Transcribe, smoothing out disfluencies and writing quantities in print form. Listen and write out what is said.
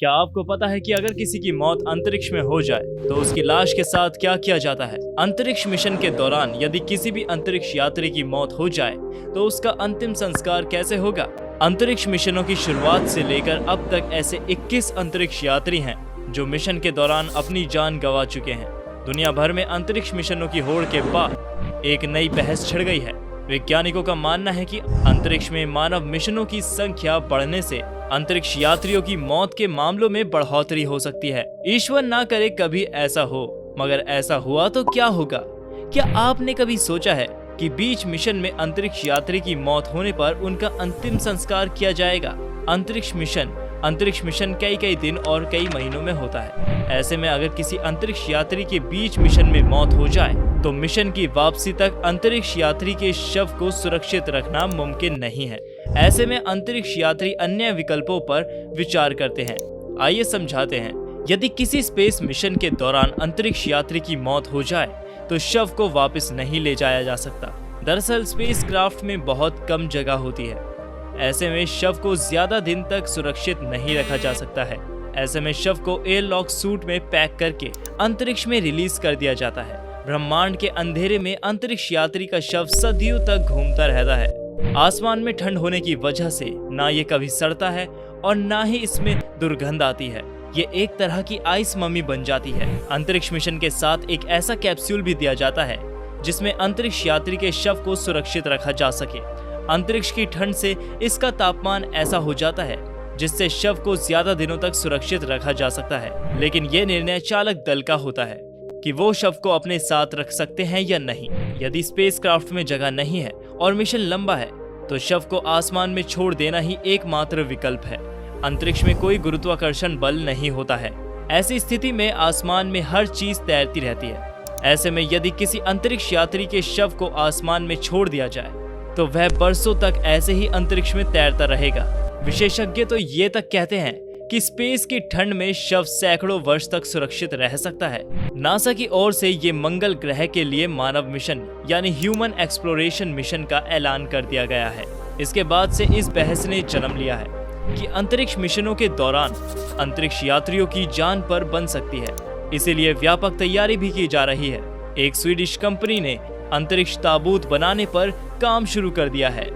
क्या आपको पता है कि अगर किसी की मौत अंतरिक्ष में हो जाए तो उसकी लाश के साथ क्या किया जाता है? अंतरिक्ष मिशन के दौरान यदि किसी भी अंतरिक्ष यात्री की मौत हो जाए तो उसका अंतिम संस्कार कैसे होगा? अंतरिक्ष मिशनों की शुरुआत से लेकर अब तक ऐसे 21 अंतरिक्ष यात्री हैं जो मिशन के दौरान अपनी जान गंवा चुके हैं। दुनिया भर में अंतरिक्ष मिशनों की होड़ के बाद एक नई बहस छिड़ गई है। वैज्ञानिकों का मानना है कि अंतरिक्ष में मानव मिशनों की संख्या बढ़ने से अंतरिक्ष यात्रियों की मौत के मामलों में बढ़ोतरी हो सकती है। ईश्वर ना करे कभी ऐसा हो, मगर ऐसा हुआ तो क्या होगा? क्या आपने कभी सोचा है कि बीच मिशन में अंतरिक्ष यात्री की मौत होने पर उनका अंतिम संस्कार किया जाएगा? अंतरिक्ष मिशन कई दिन और कई महीनों में होता है। ऐसे में अगर किसी अंतरिक्ष यात्री के बीच मिशन में मौत हो जाए तो मिशन की वापसी तक अंतरिक्ष यात्री के शव को सुरक्षित रखना मुमकिन नहीं है। ऐसे में अंतरिक्ष यात्री अन्य विकल्पों पर विचार करते हैं। आइए समझाते हैं। यदि किसी स्पेस मिशन के दौरान अंतरिक्ष यात्री की मौत हो जाए तो शव को वापस नहीं ले जाया जा सकता। दरअसल स्पेसक्राफ्ट में बहुत कम जगह होती है। ऐसे में शव को ज्यादा दिन तक सुरक्षित नहीं रखा जा सकता है। ऐसे में शव को एयरलॉक सूट में पैक करके अंतरिक्ष में रिलीज कर दिया जाता है। ब्रह्मांड के अंधेरे में अंतरिक्ष यात्री का शव सदियों तक घूमता रहता है। आसमान में ठंड होने की वजह से ना ये कभी सड़ता है और ना ही इसमें दुर्गंध आती है। ये एक तरह की आइस मम्मी बन जाती है। अंतरिक्ष मिशन के साथ एक ऐसा कैप्सूल भी दिया जाता है जिसमें अंतरिक्ष यात्री के शव को सुरक्षित रखा जा सके। अंतरिक्ष की ठंड से इसका तापमान ऐसा हो जाता है जिससे शव को ज्यादा दिनों तक सुरक्षित रखा जा सकता है। लेकिन ये निर्णय चालक दल का होता है कि वो शव को अपने साथ रख सकते हैं या नहीं। यदि स्पेसक्राफ्ट में जगह नहीं है और मिशन लंबा है तो शव को आसमान में छोड़ देना ही एकमात्र विकल्प है। अंतरिक्ष में कोई गुरुत्वाकर्षण बल नहीं होता है। ऐसी स्थिति में आसमान में हर चीज तैरती रहती है। ऐसे में यदि किसी अंतरिक्ष यात्री के शव को आसमान में छोड़ दिया जाए तो वह बरसों तक ऐसे ही अंतरिक्ष में तैरता रहेगा। विशेषज्ञ तो ये तक कहते हैं कि स्पेस की ठंड में शव सैकड़ों वर्ष तक सुरक्षित रह सकता है। नासा की ओर से ये मंगल ग्रह के लिए मानव मिशन यानी ह्यूमन एक्सप्लोरेशन मिशन का ऐलान कर दिया गया है। इसके बाद से इस बहस ने जन्म लिया है कि अंतरिक्ष मिशनों के दौरान अंतरिक्ष यात्रियों की जान पर बन सकती है। इसीलिए व्यापक तैयारी भी की जा रही है। एक स्वीडिश कंपनी ने अंतरिक्ष ताबूत बनाने पर काम शुरू कर दिया है।